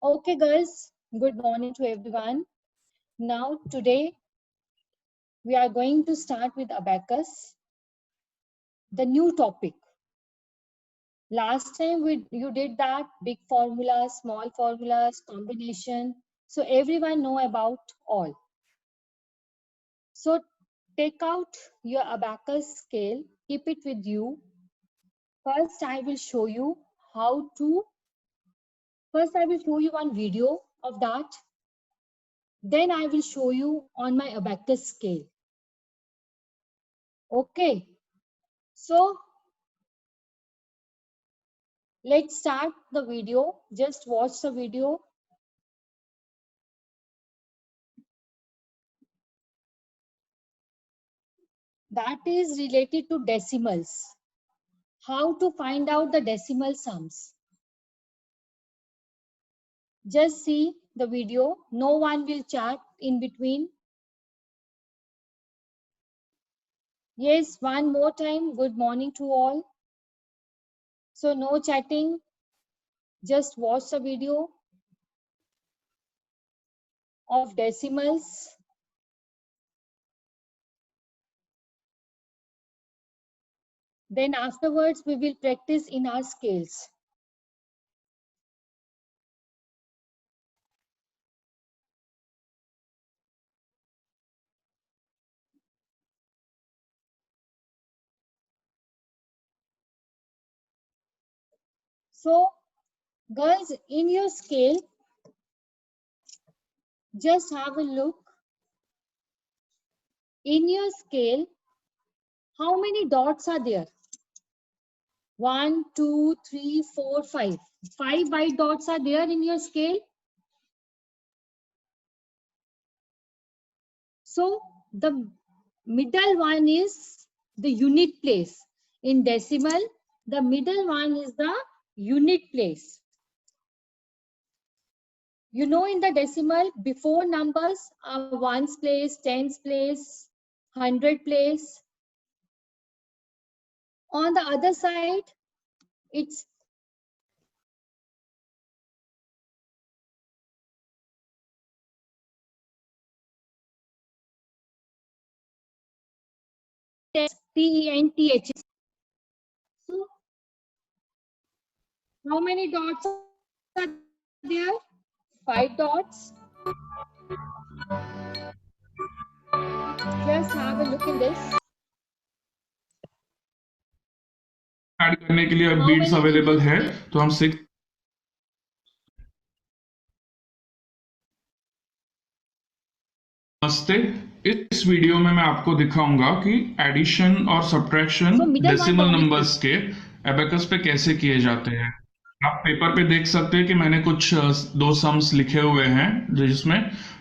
Okay, girls, good morning to everyone. Now, today we are going to start with abacus, the new topic. Last time you did that big formulas, small formulas, combination. So everyone know about all. So take out your abacus scale, keep it with you. First, I will show you one video of that. Then I will show you on my abacus scale. Okay, so let's start the video. Just watch the video. That is related to decimals. How to find out the decimal sums. Just see the video. No one will chat in between. Yes, one more time. Good morning to all. So no chatting. Just watch the video of decimals. Then afterwards, we will practice in our scales. So, girls, in your scale, just have a look. In your scale, how many dots are there? 1, 2, 3, 4, 5. 5 white dots are there in your scale. So the middle one is the unit place. In decimal, the middle one is the unit place. You know, in the decimal, before numbers are ones place, tens place, 100 place. On the other side, it's TENTH. So, how many dots are there? 5 dots. Just have a look in this. Add करने के लिए अब beats available है तो हम सीख नमस्ते। इस वीडियो में मैं आपको दिखाऊंगा कि एडिशन और सब्ट्रैक्शन डेसिमल नंबर्स के एबेकस पे कैसे किए जाते हैं। आप पेपर पे देख सकते हैं कि मैंने कुछ दो सम्स लिखे हुए हैं जिसमें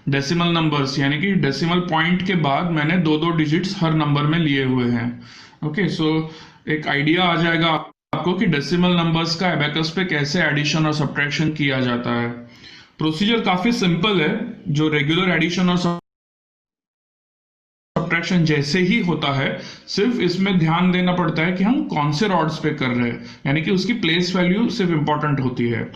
डेसिमल नंबर्स यानी कि डेसिमल पॉइंट के बाद मैंने दो दो डिजिट्स हर नंबर में लिए हुए हैं। ओके, सो एक आइडिया आ जाएगा आपको कि डेसिमल नंबर्स का एबेकस पे कैसे एडिशन और सब्ट्रैक्शन किया जाता है। प्रोसीजर काफी सिंपल है, जो रेगुलर एडिशन और सब्ट्रैक्शन जैसे ही होता है, सिर्फ इसमें ध्यान देना पड़ता है कि हम कौन से रॉड्स पे कर रहे हैं, यानी कि उसकी प्लेस वैल्यू सिर्फ इंपॉर्टेंट होती है।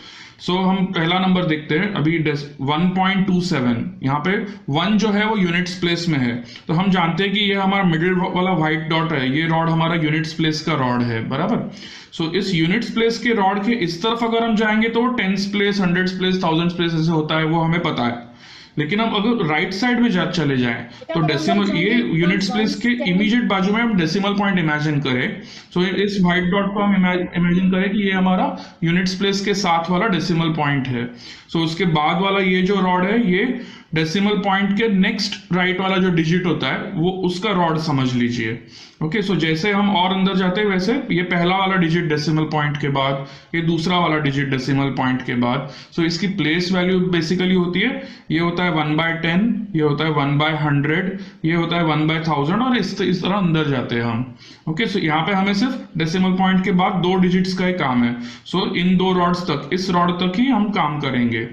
सो हम पहला नंबर देखते हैं अभी 1.27। यहाँ पे 1 जो है वो यूनिट्स प्लेस में है, तो हम जानते हैं कि ये हमारा मिडिल वाला व्हाइट डॉट है, ये रॉड हमारा यूनिट्स प्लेस का रॉड है, बराबर। सो इस यूनिट्स प्लेस के रॉड के इस तरफ अगर हम जाएंगे तो tens place, hundreds place, thousands place ऐसे होता है, वो हमें पता है। लेकिन हम अगर राइट साइड में चले जाएं तो डेसिमल, ये यूनिट्स प्लेस के इमीडिएट बाजू में हम डेसिमल पॉइंट इमेजिन करें। सो इस व्हाइट डॉट को हम इमेजिन करें कि ये हमारा यूनिट्स प्लेस के साथ वाला डेसिमल पॉइंट है। सो उसके बाद वाला ये जो रॉड है, ये डेसिमल पॉइंट के नेक्स्ट राइट वाला जो डिजिट होता है वो उसका रॉड समझ लीजिए। ओके, सो जैसे हम और अंदर जाते हैं वैसे ये पहला वाला डिजिट डेसिमल पॉइंट के बाद, ये दूसरा वाला डिजिट डेसिमल पॉइंट के बाद। सो इसकी प्लेस वैल्यू बेसिकली होती है, ये होता है 1/10, ये होता है 1/100, ये होता है 1/1000 और इस तरह अंदर जाते हैं हम। ओके, सो यहाँ पे हमें सिर्फ डेसिमल पॉइंट के बाद दो डिजिट्स का ही काम है। सो इन दो रॉड्स तक, इस रॉड तक ही हम काम करेंगे।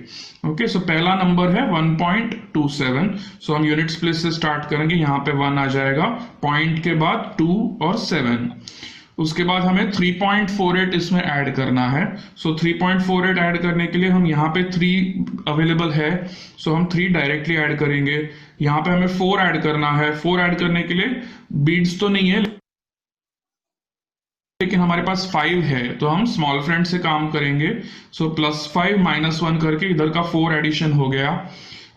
ओके, सो पहला नंबर है 1.27। सो हम यूनिट्स प्लेस से स्टार्ट करेंगे, यहाँ पे 1 आ जाएगा, पॉइंट के बाद 2 और 7। उसके बाद हमें 3.48 इसमें ऐड करना है। सो 3.48 ऐड करने के लिए हम यहाँ पे 3 अवेलेबल है, सो हम 3 डायरेक्टली ऐड करेंगे। यहाँ पे हमें 4 ऐड करना है। 4 ऐड करने के लिए बीड्स तो नहीं है, लेकिन हमारे पास 5 है, तो हम स्मॉल फ्रेंड से काम करेंगे। सो +5 -1 करके इधर का 4 एडिशन हो गया।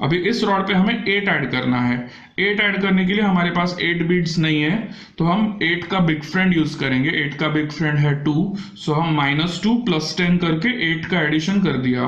अभी इस रॉड पे हमें 8 ऐड करना है। 8 ऐड करने के लिए हमारे पास 8 बीड्स नहीं है, तो हम 8 का बिग फ्रेंड यूज करेंगे। 8 का बिग फ्रेंड है 2, सो हम -2 +10 करके 8 का एडिशन कर दिया।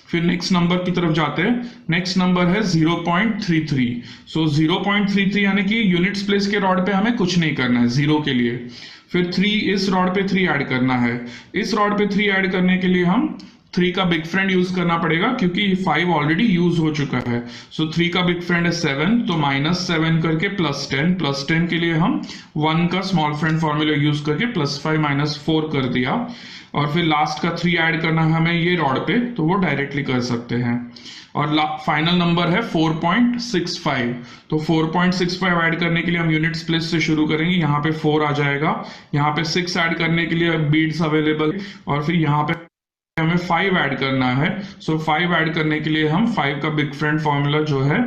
फिर नेक्स्ट नंबर की तरफ जाते हैं। नेक्स्ट नंबर है 0.33। सो 0.33 यानी कि यूनिट्स प्लेस के रॉड पे हमें कुछ नहीं करना है, 0 के लिए। फिर 3 इस रॉड पे 3 ऐड करना है। इस रॉड पे 3 ऐड करने के लिए हम 3 का बिग फ्रेंड यूज करना पड़ेगा, क्योंकि 5 ऑलरेडी यूज हो चुका है। सो 3 का बिग फ्रेंड है 7, तो -7 करके +10। +10 के लिए हम 1 का स्मॉल फ्रेंड फॉर्मूला यूज करके +5 -4 कर दिया। और फिर लास्ट का 3 ऐड करना है हमें ये रॉड पे, तो वो डायरेक्टली कर सकते हैं। और फाइनल नंबर है 4.65। तो 4.65 ऐड करने के लिए हम यूनिट्स प्लेस से शुरू करेंगे। यहाँ पे 4 आ जाएगा, यहाँ पे 6 ऐड करने के लिए बीड्स अवेलेबल, और फिर यहाँ पे हमें 5 ऐड करना है। सो 5 ऐड करने के लिए हम 5 का बिग फ्रेंड फॉर्मूला जो है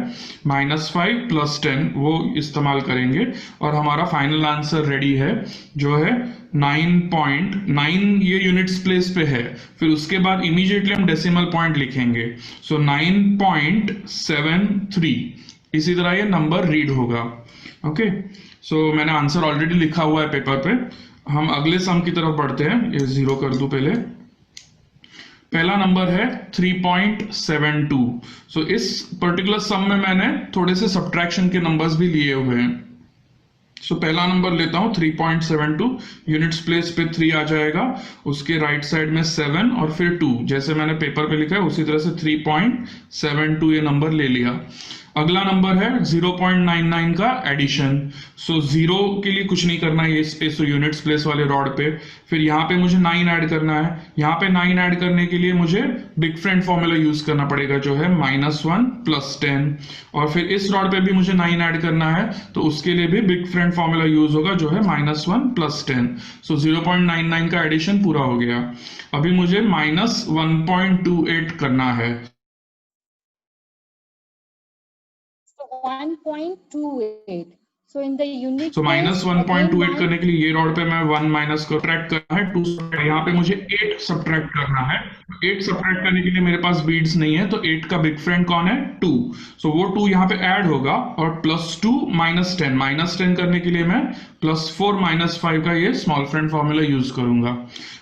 -5 +10 वो इस्तेमाल करेंगे, और हमारा फाइनल आंसर रेडी है, जो है 9.9। ये यूनिट्स प्लेस पे है। फिर उसके बाद इमीडिएटली हम डेसिमल पॉइंट लिखेंगे। सो 9.73 इसी तरह ये नंबर रीड होगा। ओके, सो मैंने आंसर ऑलरेडी लिखा हुआ है पेपर पे। हम अगले सम की तरफ बढ़ते हैं। ये 0 कर दूं पहले। पहला नंबर है 3.72। सो इस पर्टिकुलर सम में मैंने थोड़े से सब्ट्रैक्शन के नंबर्स भी लिए हुए हैं। सो पहला नंबर लेता हूं 3.72। यूनिट्स प्लेस पे 3 आ जाएगा, उसके राइट साइड में 7 और फिर 2, जैसे मैंने पेपर पे लिखा है उसी तरह से 3.72 ये नंबर ले लिया। अगला नंबर है 0.99 का एडिशन। सो 0 के लिए कुछ नहीं करना है इस पे, सो यूनिट्स प्लेस वाले रॉड पे। फिर यहाँ पे मुझे 9 ऐड करना है। यहाँ पे 9 ऐड करने के लिए मुझे बिग फ्रेंड फॉर्मूला यूज करना पड़ेगा, जो है -1 +10। और फिर इस रॉड पे भी मुझे 9 ऐड करना है, तो उसके लिए भी बिग फ्रेंड फॉर्मूला यूज होगा, जो है -1 +10। सो 0.99 का एडिशन पूरा हो गया। अभी मुझे -1.28 करना है। So 1.28. So in the unit so place, again -1.28 1. करने के लिए ये रॉड पे मैं 1 माइनस सब्ट्रैक्ट करना है, 2 यहाँ पे मुझे 8 सब्ट्रैक्ट करना है। 8 सब्ट्रैक्ट करने के लिए मेरे पास बीड्स नहीं है, तो 8 का बिग फ्रेंड कौन है? 2। सो वो 2 यहाँ पे ऐड होगा, और +2 -10 -10 करने के लिए मैं +4 -5 का ये स्मॉल फ्रेंड फॉर्मूला यूज करूंगा।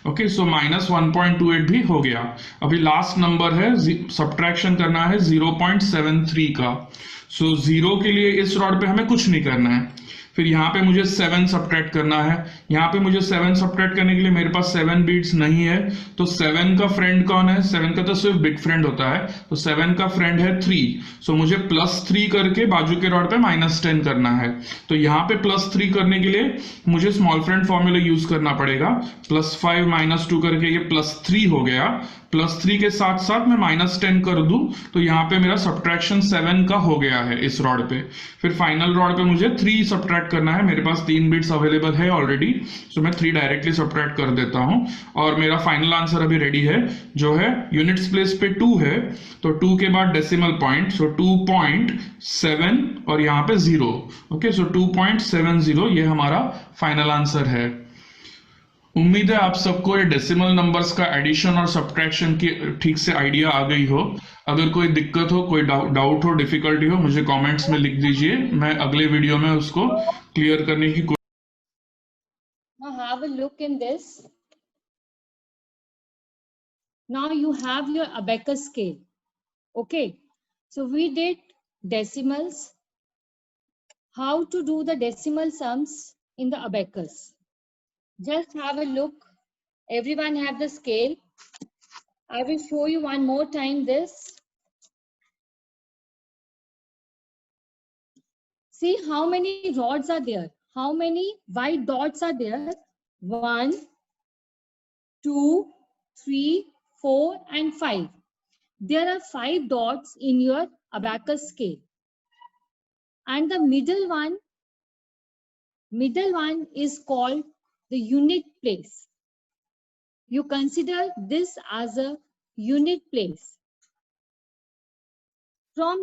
ओके, सो -1.28 भी हो गया। अभी लास्ट नंबर है, सब्ट्रैक्शन करना है 0.73 का। सो 0 के लिए इस रॉड पे हमें कुछ नहीं करना है। फिर यहाँ पे मुझे 7 सब्ट्रैक्ट करना है। यहाँ पे मुझे 7 सब्ट्रैक्ट करने के लिए मेरे पास 7 बीट्स नहीं है, तो 7 का फ्रेंड कौन है? 7 का तो सिर्फ बिग फ्रेंड होता है, तो 7 का फ्रेंड है 3। सो मुझे +3 करके बाजू के रॉड पे -10 करना है। तो यहाँ पे +3 करने के लिए मुझे स्मॉल फ्रेंड फॉर्मूला यूज करना पड़ेगा। +5 -2 करके ये +3 हो गया। +3 के साथ साथ मैं -10 कर दूं, तो यहाँ पे मेरा सब्ट्रैक्शन 7 का हो गया है इस रॉड पे। फिर फाइनल रॉड पे मुझे 3 सब्ट्रैक्ट करना है। मेरे पास 3 बिट्स अवेलेबल है ऑलरेडी, सो मैं 3 डायरेक्टली सब्ट्रैक्ट कर देता हूं, और मेरा फाइनल आंसर अभी रेडी है, जो है यूनिट्स प्लेस पे 2 है, तो 2 के बाद डेसिमल पॉइंट, सो 2.7 और यहाँ पे 0। ओके, सो 2.70 ये हमारा फाइनल आंसर है। उम्मीद है आप सबको ये डेसिमल नंबर्स का एडिशन और सब्ट्रैक्शन की ठीक से आइडिया आ गई हो। अगर कोई दिक्कत हो, कोई डाउट हो, डिफिकल्टी हो, मुझे कमेंट्स में लिख दीजिए, मैं अगले वीडियो में उसको क्लियर करने की Now have a look in this. Now you have your abacus scale. Okay, so we did decimals. How to do the decimal sums in the abacus? Just have a look. Everyone have the scale. I will show you one more time this. See how many rods are there. How many white dots are there? 1, 2, 3, 4, and 5. There are 5 dots in your abacus scale. And the middle one is called the unit place. You consider this as a unit place. So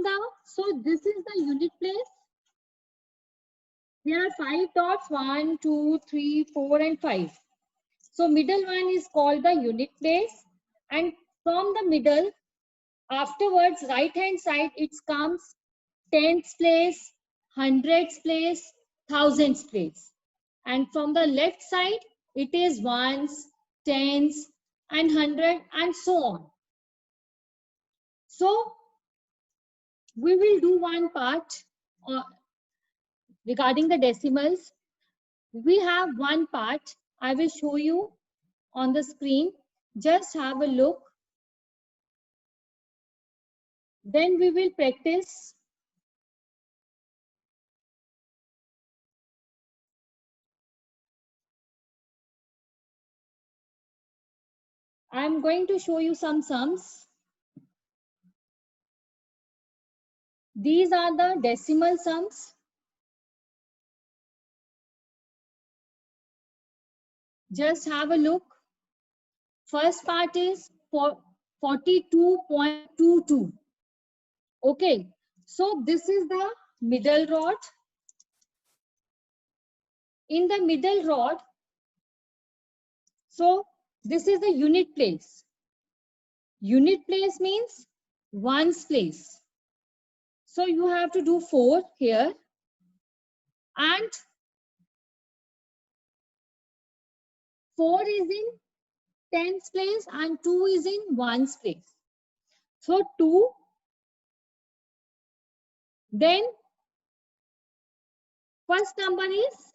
this is the unit place. There are 5 dots, 1, 2, 3, 4, and 5. So middle one is called the unit place. And from the middle, afterwards, right hand side, it comes tens place, hundreds place, thousands place. And from the left side, it is ones, tens, and hundred, and so on. So we will do one part regarding the decimals. We have one part. I will show you on the screen. Just have a look. Then we will practice. I'm going to show you some sums. These are the decimal sums. Just have a look. First part is for 42.22. Okay, so this is the middle rod. In the middle rod, so this is the unit place. Unit place means ones place. So you have to do 4 here, and 4 is in tens place and 2 is in ones place. So 2, then first number is,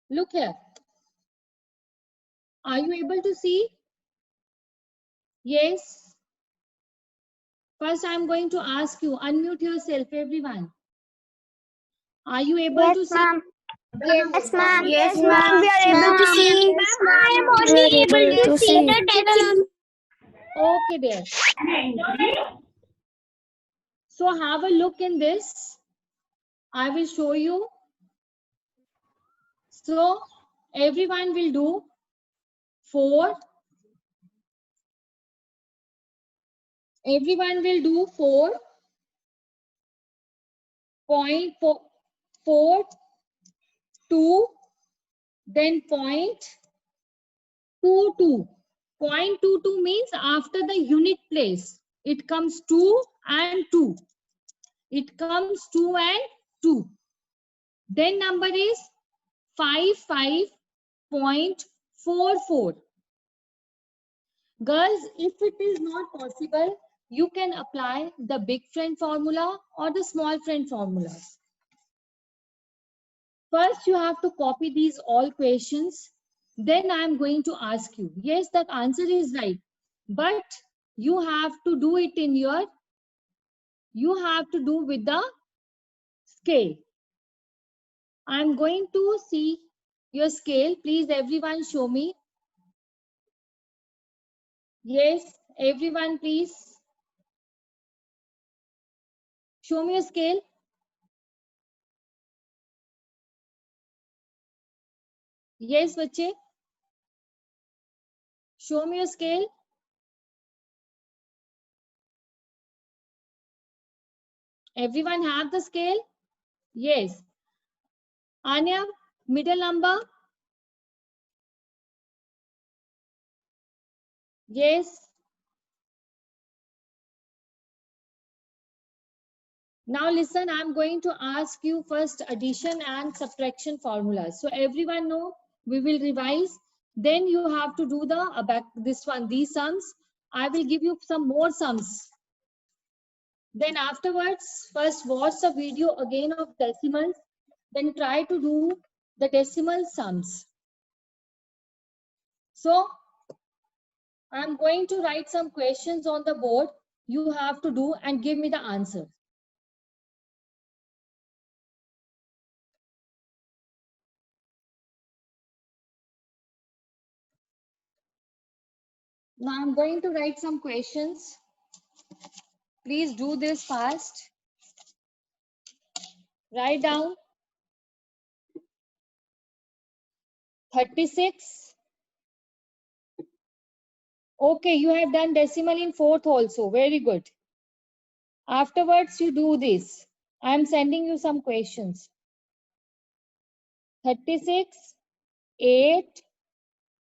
look here. Are you able to see? Yes. First, I'm going to ask you, unmute yourself, everyone. Are you able to see? Yes, ma'am. Yes, ma'am. We are able to see. Ma'am, I am only able to see the decimal. Okay, dear. So have a look in this. I will show you. So everyone will do 4. Everyone will do 4.42, then 0.22. 0.22 means after the unit place, it comes 2 and 2. It comes 2 and 2. Then number is 55.44. Girls, if it is not possible, you can apply the big friend formula or the small friend formulas. First, you have to copy these all questions. Then I am going to ask you. Yes, that answer is right. But you have to do it in your, you have to do with the scale. I am going to see your scale. Please, everyone show me. Yes, everyone, please. Show me your scale. Yes, bache. Show me your scale. Everyone have the scale? Yes. Anya, middle number? Yes. Now listen, I'm going to ask you first addition and subtraction formulas. So everyone know, we will revise. Then you have to do these sums. I will give you some more sums. Then afterwards, first watch the video again of decimals. Then try to do the decimal sums. So I'm going to write some questions on the board. You have to do and give me the answer. Now I'm going to write some questions. Please do this fast. Write down 36. Okay, you have done decimal in 4th also. Very good. Afterwards, you do this. I am sending you some questions. 36, 8,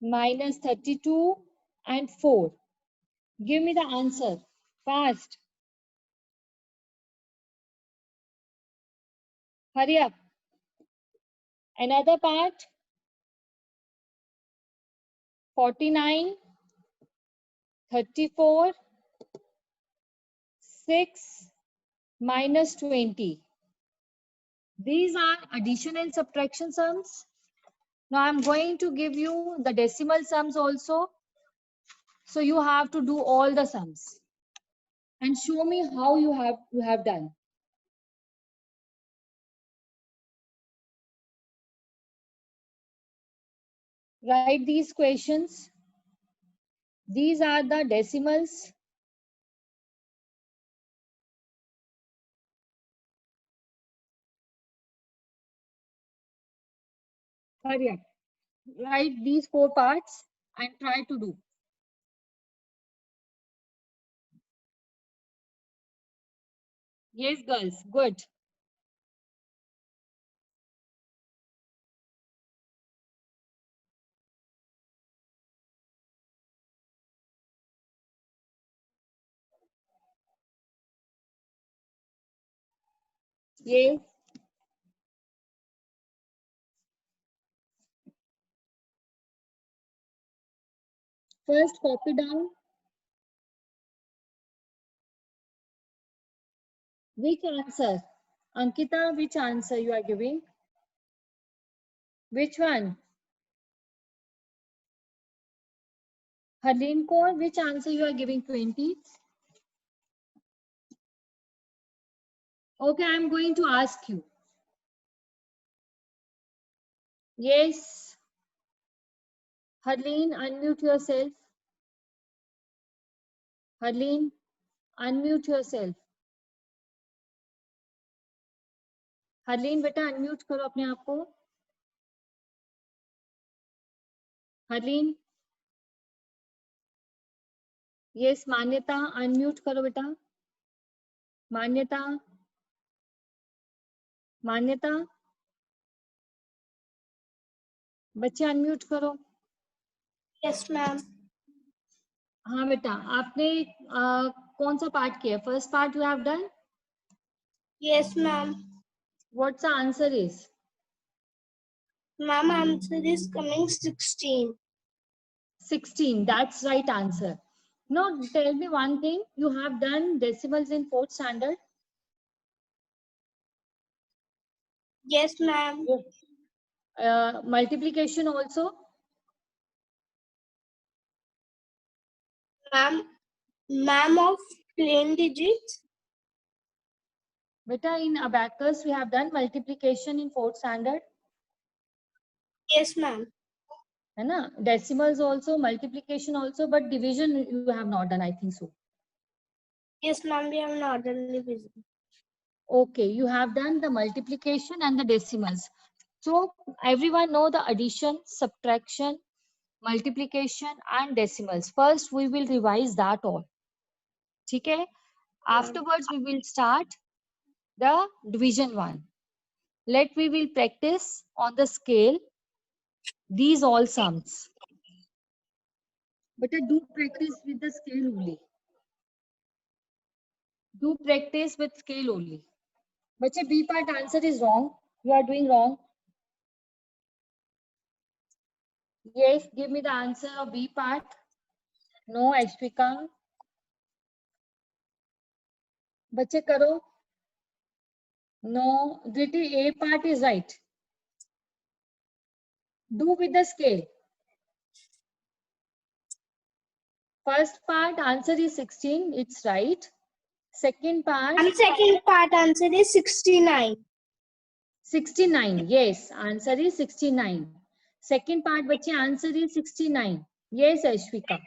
minus 32, and 4. Give me the answer. Fast. Hurry up. Another part. 49, 34, 6, minus 20. These are addition and subtraction sums. Now I'm going to give you the decimal sums also. So you have to do all the sums and show me how you have done. Write these questions. These are the decimals. Hurry up. Write these 4 parts and try to do. Yes, girls. Good. Yes. First, copy down. Which answer? Ankita, which answer you are giving? Which one? Harleen Kaur, which answer you are giving? 20? Okay, I'm going to ask you. Yes. Harleen, unmute yourself. Harleen, unmute yourself. Harleen, बेटा unmute करो अपने आप को. Harleen. Yes, मान्यता, unmute करो बेटा. मान्यता. मान्यता. बच्चे unmute करो. Yes, ma'am. हाँ बेटा, आपने कौन सा पार्ट किया? First part you have done? Yes, ma'am. What's the answer is? Ma'am, answer is coming 16. 16, that's right answer. Now tell me one thing, you have done decimals in 4th standard? Yes, ma'am. Multiplication also? Ma'am of plain digits? Beta, in abacus we have done multiplication in 4th standard. Yes, ma'am. है ना? Decimals also, multiplication also, but division you have not done, I think so. Yes, ma'am, we have not done division. Okay, you have done the multiplication and the decimals. So everyone know the addition, subtraction, multiplication and decimals. First we will revise that all. Okay? Afterwards we will start the division one. We will practice on the scale these all sums. But do practice with the scale only. Do practice with scale only. But B part answer is wrong. You are doing wrong. Yes, give me the answer of B part. No, Ashwika. बच्चे करो. No, Diti, A part is right. Do with the scale. First part answer is 16. It's right. Second part. And second part answer is 69. 69. Yes, answer is 69. Second part, बच्चे answer is 69. Yes, Ashwika.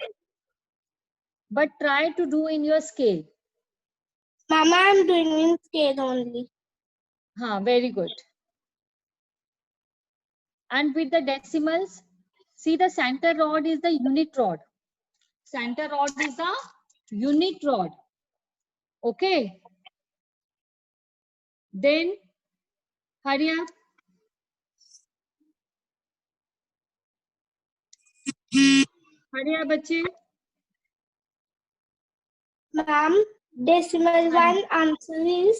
But try to do in your scale. Mama, I'm doing in scale only. Very good. And with the decimals, See, the center rod is the unit rod. Center rod is the unit rod. Okay. Then hurry up. Hurry up, बच्चे. Ma'am, decimal one answer is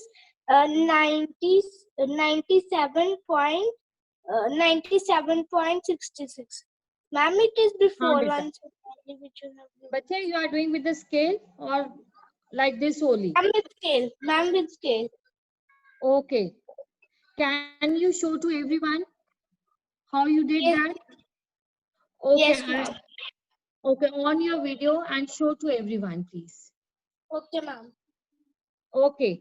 97.66. Ma'am, it is before beta. one second, which you have given. बच्चे, you are doing with the scale or like this only? Ma'am, with scale. Ma'am, with scale. Okay. Can you show to everyone how you did Yes. that? Okay. Yes, ma'am. Okay, on your video and show to everyone, please. Okay, ma'am. Okay.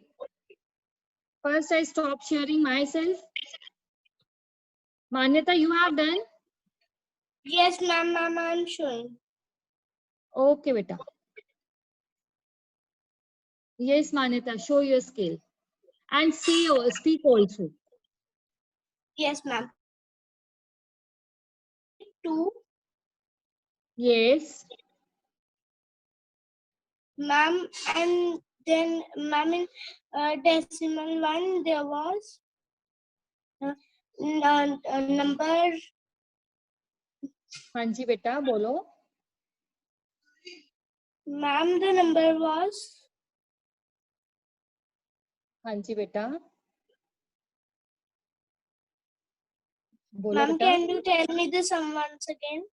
First, I stop sharing myself. Manyata, you have done? Yes, ma'am, ma'am, I'm showing. Okay, beta. Yes, Manyata, show your scale. And see or speak also. Yes, ma'am. 2. Yes. Ma'am, and then, ma'am, in decimal one, there was number. हाँ जी बेटा बोलो. Ma'am, the number was. हाँ जी बेटा. बोलो Ma'am, बेटा. can you tell me the sum once again?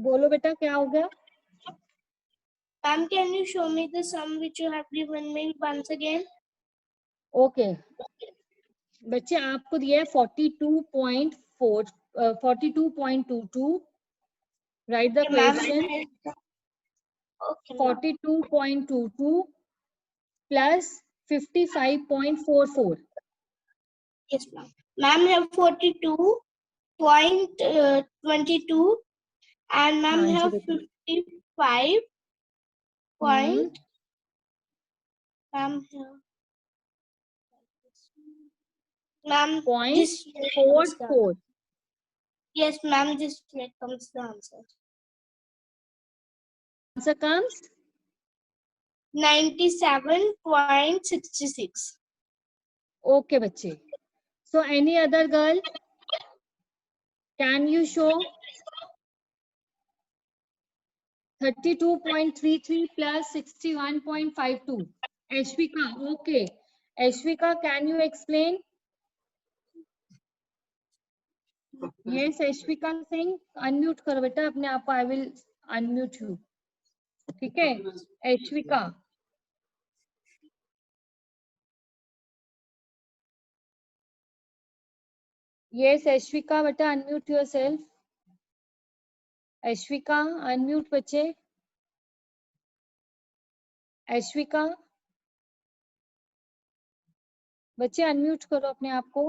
बोलो बेटा क्या हो गया? Ma'am, can you show me the sum which you have given me once again? Okay. बच्चे आपको दिया है 42.22. Write the Okay, ma'am. question. Okay, ma'am. 42.22 plus 55.44. Yes, ma'am. Ma'am have 42.22 and ma'am हाँ जी have बेटा. 55 point. Ma'am have. Ma'am, Point this way comes the 44. yes, ma'am, this way comes the answer. Answer comes 97.66. okay बच्चे. So any other girl? Can you show 32.33 plus 61.52? Ashwika, okay. Ashwika, can you explain? Yes, Ashwika Singh, unmute करो बेटा अपने आप को. I will unmute you. ठीक है? Ashwika. Yes, Ashwika, बेटा unmute yourself. Ashwika, unmute बच्चे. Ashwika. बच्चे unmute करो अपने आप को.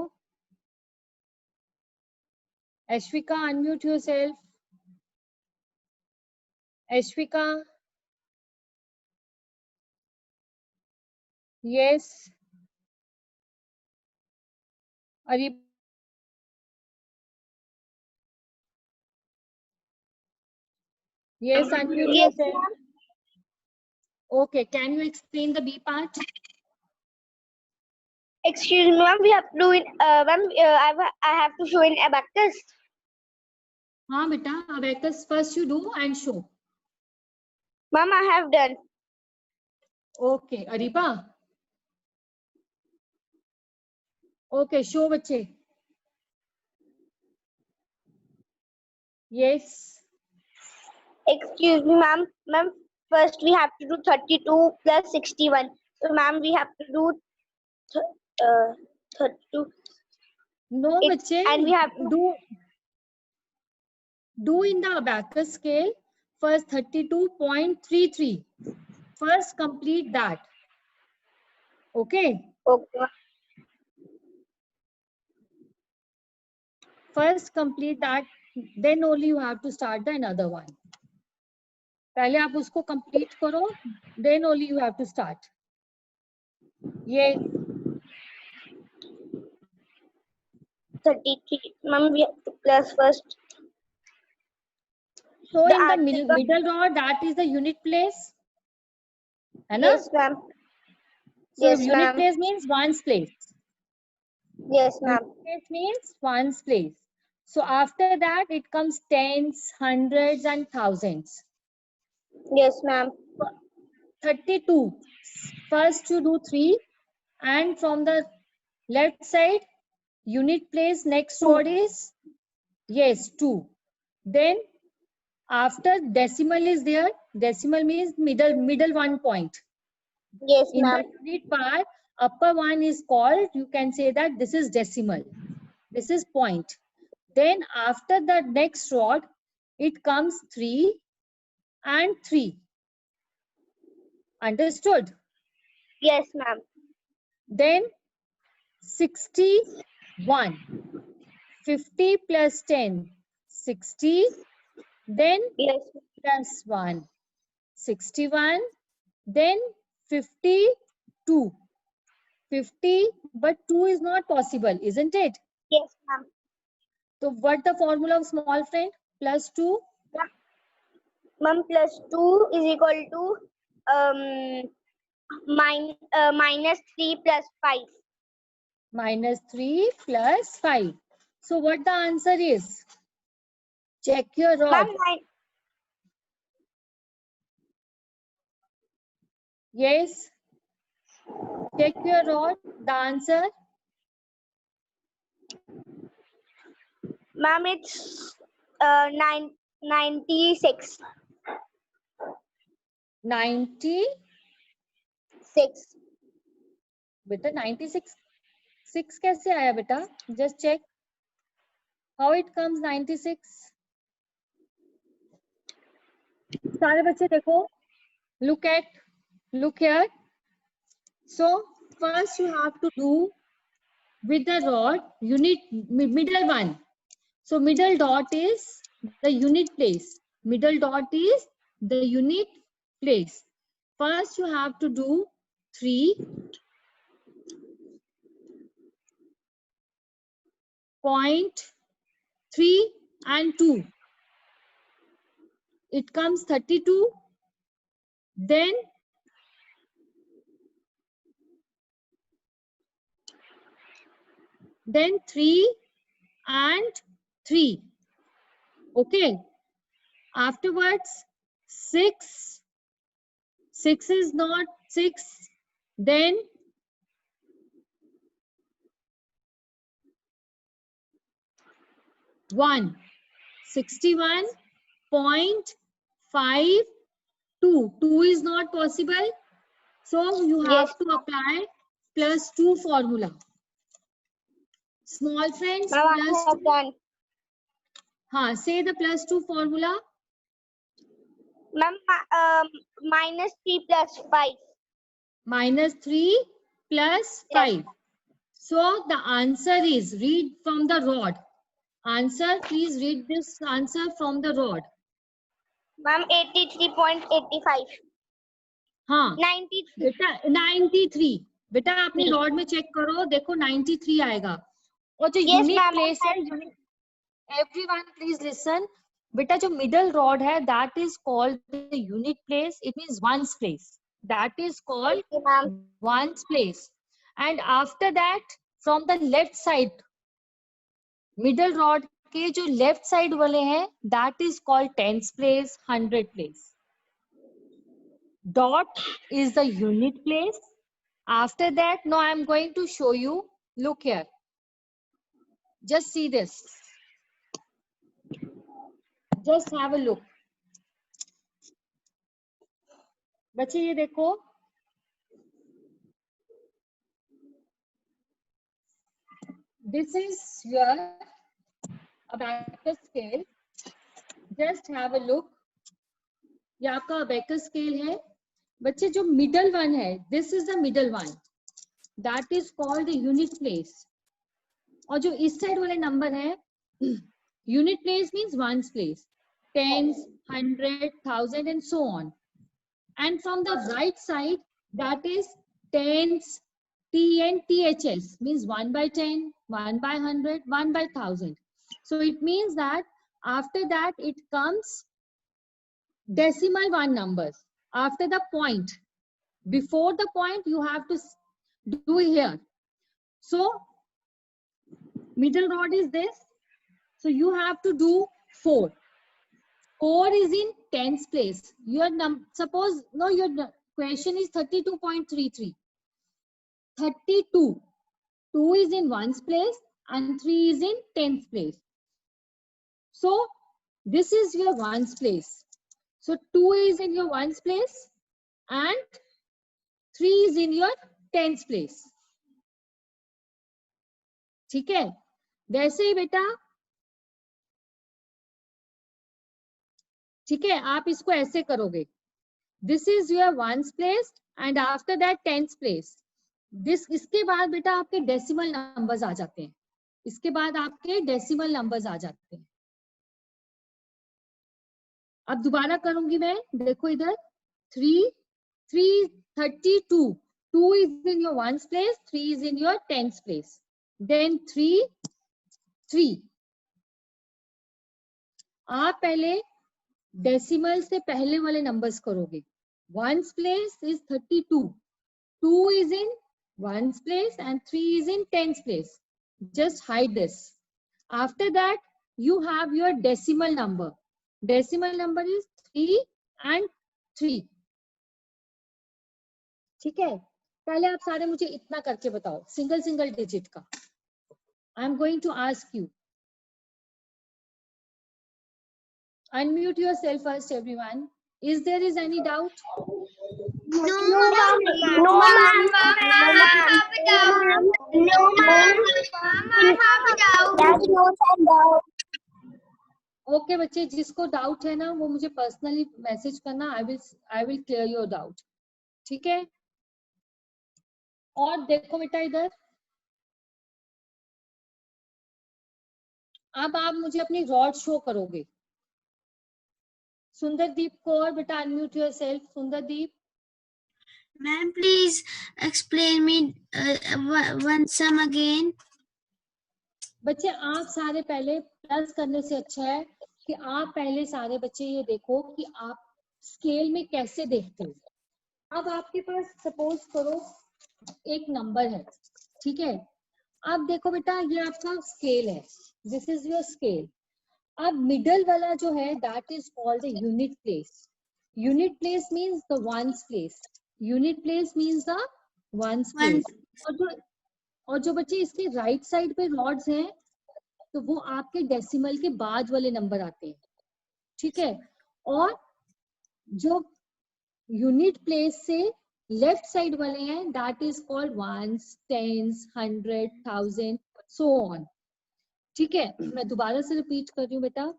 Ashwika, unmute yourself. Ashwika. Yes. Ari. Yes, unmute Yes, yourself. ma'am. Okay, can you explain the B part? Excuse me, ma'am. We have to do it. Ma'am, I have to show in abacus. हाँ बेटा, abacus first you do and show. Ma'am, I have done. Okay, Ariba. Okay, show बच्चे. Yes. Excuse me, ma'am. Ma'am, first we have to do 32 plus 61. So, ma'am, we have to do 32. No, It's- बच्चे. and we have to do in the abacus scale first 32.33. First complete that. Okay. Okay. First complete that, then only you have to start the another one. पहले आप उसको complete करो, then only you have to start. Yes. 33. Ma'am, we have to plus first. So The in the answer. middle rod, that is the unit place. है ना? Yes, ma'am. So Yes, unit ma'am. place means ones place. Yes, ma'am. Unit place means ones place. So after that, it comes tens, hundreds, and thousands. Yes, ma'am. 32. First you do 3, and from the left side, unit place next word is, yes, 2. Then after decimal is there, decimal means middle 1 point. Yes, In ma'am. the unit bar, upper one is called, you can say that this is decimal. This is point. Then after the next rod, it comes 3 and 3. Understood? Yes, ma'am. Then 61. 50 plus 10, 60. Then Yes. plus 1, 61. Then 52. 50, but 2 is not possible, isn't it? Yes, ma'am. So what the formula of small friend? Plus 2. Ma'am, plus 2 is equal to minus 3 plus 5. Minus 3 plus 5. So what the answer is? Check your rod. Ma'am, Yes. Check your rod. The answer. ma'am, it's 96. 90. 6. बेटा 96. 6 कैसे आया बेटा? Just check. How it comes 96? सारे बच्चे देखो. Look here. So first you have to do with the rod unit middle one. So middle dot is the unit place. Middle dot is the unit place. First you have to do 3.3 and 2. It comes 32. Then then 3 and 3. Okay. Afterwards 6. 6 is not 6. Then 1. 61.52. 2 is not possible. So you have Yes. to apply plus 2 formula. Small friends, Ma'am, I plus have 2. done. Say the plus 2 formula. Ma'am, minus 3 plus 5. Minus 3 plus 5. So the answer is, read from the rod. Answer, please read this answer from the rod. Ma'am, 83.85. हाँ 93. बेटा 93. बेटा अपनी rod में check करो, देखो 93 आएगा. और जो Yes, यूनिट ma'am. प्लेस है, everyone please listen. बेटा जो मिडल रॉड है, that is called the unit place. It means one's place. That is called Okay, ma'am. one's place. And after that, from the left side, middle rod के जो left side वाले हैं, that is called tens place, 100 place. Dot is the unit place. After that, now I am going to show you. Look here. Just see this. Just have a look. बच्चे ये देखो. This is your abacus scale. Just have a look. ये आपका abacus scale है. बच्चे जो middle one है, this is the middle one. That is called the unit place. और जो इस side वाले number है, unit place means one's place. Tens, 100, 1000 and so on. And from the right side, that is tens, TN, THS means 1 by 10, 1 by 100, 1 by 1000. So it means that after that it comes decimal one numbers. After the point, before the point you have to do here. So middle rod is this. So you have to do 4. 4 is in tens place. Your suppose no, your question is 32.33. 32. 2 is in ones place and 3 is in tens place. So this is your ones place. So 2 is in your ones place and 3 is in your tens place. ठीक है, वैसे ही बेटा, ठीक है, आप इसको ऐसे करोगे. This is your ones place and after that tens place. This इसके बाद बेटा आपके डेसिमल नंबर्स आ जाते हैं. इसके बाद आपके डेसिमल नंबर्स आ जाते हैं. अब दोबारा करूंगी मैं, देखो इधर 32. 2 is in your ones place, 3 is in your tens place. Then 3. आप पहले डेसिमल से पहले वाले नंबर्स करोगे. Ones place is 32. 2 is in ones place and 3 is in tens place. Just hide this. After that, you have your decimal number. Decimal number is 3 and 3. ठीक है, पहले आप सारे मुझे इतना करके बताओ, सिंगल डिजिट का. I am going to ask you. Unmute yourself first, everyone. Is there any doubt? No, ma'am. No, ma'am. No, ma'am. Okay बच्चे, जिसको डाउट है ना वो मुझे पर्सनली मैसेज करना. I will clear your doubt. ठीक है, और देखो बेटा इधर, अब आप मुझे अपनी रॉड शो करोगे. सुंदरदीप कौर, बेटा unmute yourself. Sundardeep. Ma'am, please explain me one sum again. बच्चे आप सारे पहले प्लस करने से अच्छा है कि आप पहले सारे बच्चे ये देखो कि आप स्केल में कैसे देखते हो. अब आपके पास सपोज करो एक नंबर है, ठीक है. अब देखो बेटा, ये आपका स्केल है. This is your scale. अब मिडल वाला जो है that is called the unit place. Unit place means the ones place. Unit place means the ones place. और जो बच्चे इसके राइट साइड पे रॉड्स हैं तो वो आपके डेसिमल के बाद वाले नंबर आते हैं. ठीक है, और जो यूनिट प्लेस से लेफ्ट साइड वाले हैं that is called ones, tens, 100, 1000 so on. ठीक है, मैं दोबारा से रिपीट कर रही हूँ बेटा.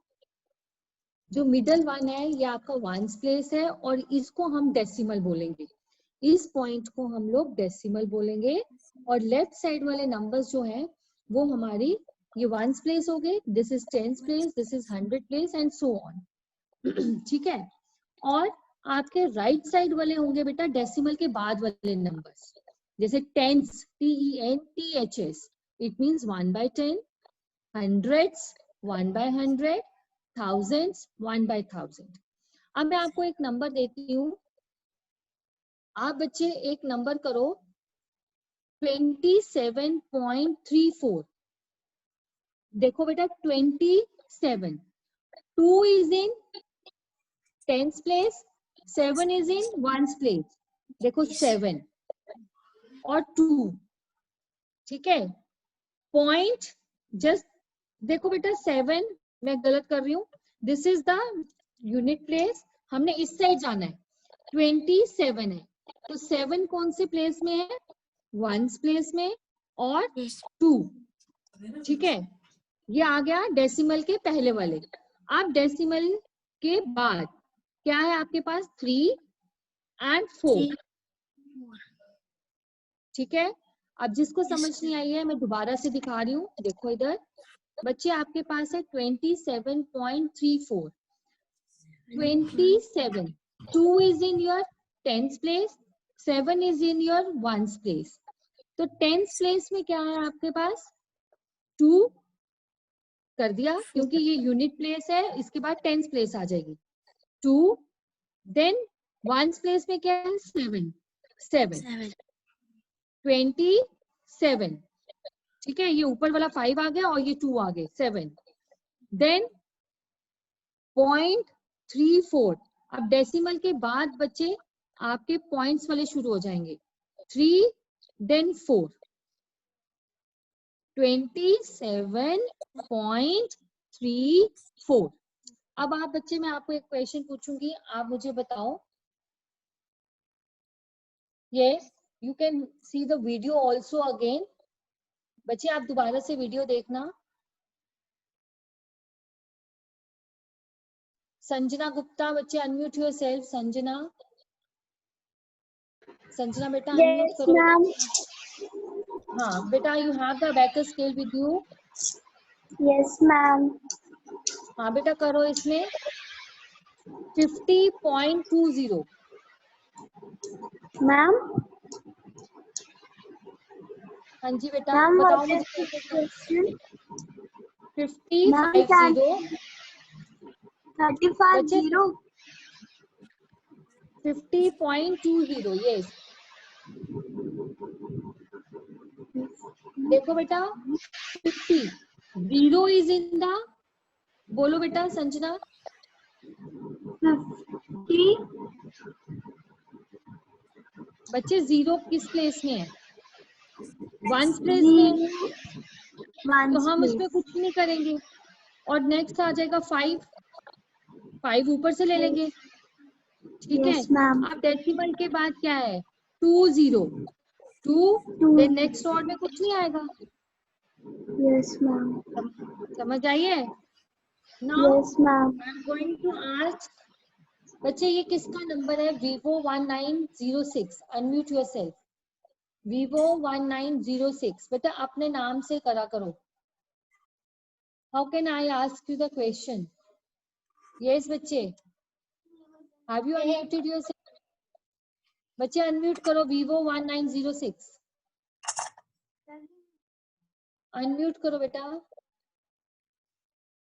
जो मिडल वन है ये आपका वंस प्लेस है और इसको हम डेसिमल बोलेंगे. इस पॉइंट को हम लोग डेसिमल बोलेंगे. और लेफ्ट साइड वाले नंबर्स जो हैं वो हमारी ये वंस प्लेस हो गए. This is tens place, this is 100 place and so on. ठीक है, और आपके राइट साइड वाले होंगे बेटा डेसिमल के बाद वाले नंबर्स. जैसे tens, TENTHS, it means 1 by 10. Hundreds 1 by 100. Thousands 1 by 1000. अब मैं आपको एक नंबर देती हूँ. आप बच्चे एक नंबर करो 27.34. देखो बेटा 27. 2 is in tens place, 7 is in ones place. देखो 7 और 2. ठीक है, पॉइंट जस्ट देखो बेटा 7 मैं गलत कर रही हूँ. This is the unit place. हमने इस साइड जाना है. 27 है तो 7 कौन से प्लेस में है? वंस प्लेस में और 2. ठीक है, ये आ गया डेसिमल के पहले वाले. अब डेसिमल के बाद क्या है आपके पास? 3 and 4. ठीक है, अब जिसको समझ नहीं आई है मैं दोबारा से दिखा रही हूँ. देखो इधर बच्चे, आपके पास है 27.34. 27. 2 is in your tens place, 7 is in your ones place. तो टेंस प्लेस में क्या है आपके पास? 2 कर दिया, क्योंकि ये यूनिट प्लेस है, इसके बाद टेंस प्लेस आ जाएगी 2। देन वंस प्लेस में क्या है? 7 27। ठीक है, ये ऊपर वाला 5 आ गया और ये 2 आ गए 7। देन 0.34। अब डेसिमल के बाद बच्चे आपके पॉइंट्स वाले शुरू हो जाएंगे 3 देन 4 27.34। अब आप बच्चे, मैं आपको एक क्वेश्चन पूछूंगी, आप मुझे बताओ। Yes, you can see the video also again. बच्चे आप दोबारा से वीडियो देखना। संजना गुप्ता, बच्चे अनम्यूट योरसेल्फ। संजना बेटा अनम्यूट Yes, करो ma'am. बेटा। हाँ बेटा, you have the abacus scale with you. Yes, ma'am. हाँ बेटा करो इसमें 50.20। Ma'am. हाँ जी बेटा Ma'am, बताओ what मुझे is the कैसे। question? 50 Ma'am, 50 35 बच्चे 0. 50.20। यस, देखो बेटा 50 0 इज इन द, बोलो बेटा संजना। 50. बच्चे 0 किस प्लेस में है? वंस प्लेस में है, तो हम उसमें कुछ नहीं करेंगे। और नेक्स्ट आ जाएगा 5 ऊपर से ले लेंगे। ठीक है, Yes, ma'am. अब डेसिमल के बाद क्या है? 20 2। देन नेक्स्ट ऑर्डर में कुछ नहीं आएगा। Yes, ma'am. समझ आइए? Now Yes, ma'am. I am going to ask बच्चे, ये किसका नंबर है? Vivo 1906। Unmute yourself. Vivo 1906। बेटा अपने नाम से करा करो। How can I ask you the question? Yes बच्चे, हैव यू अनम्यूटेड योरसेल्फ? बच्चे अनम्यूट करो। Vivo 1906 अनम्यूट करो बेटा।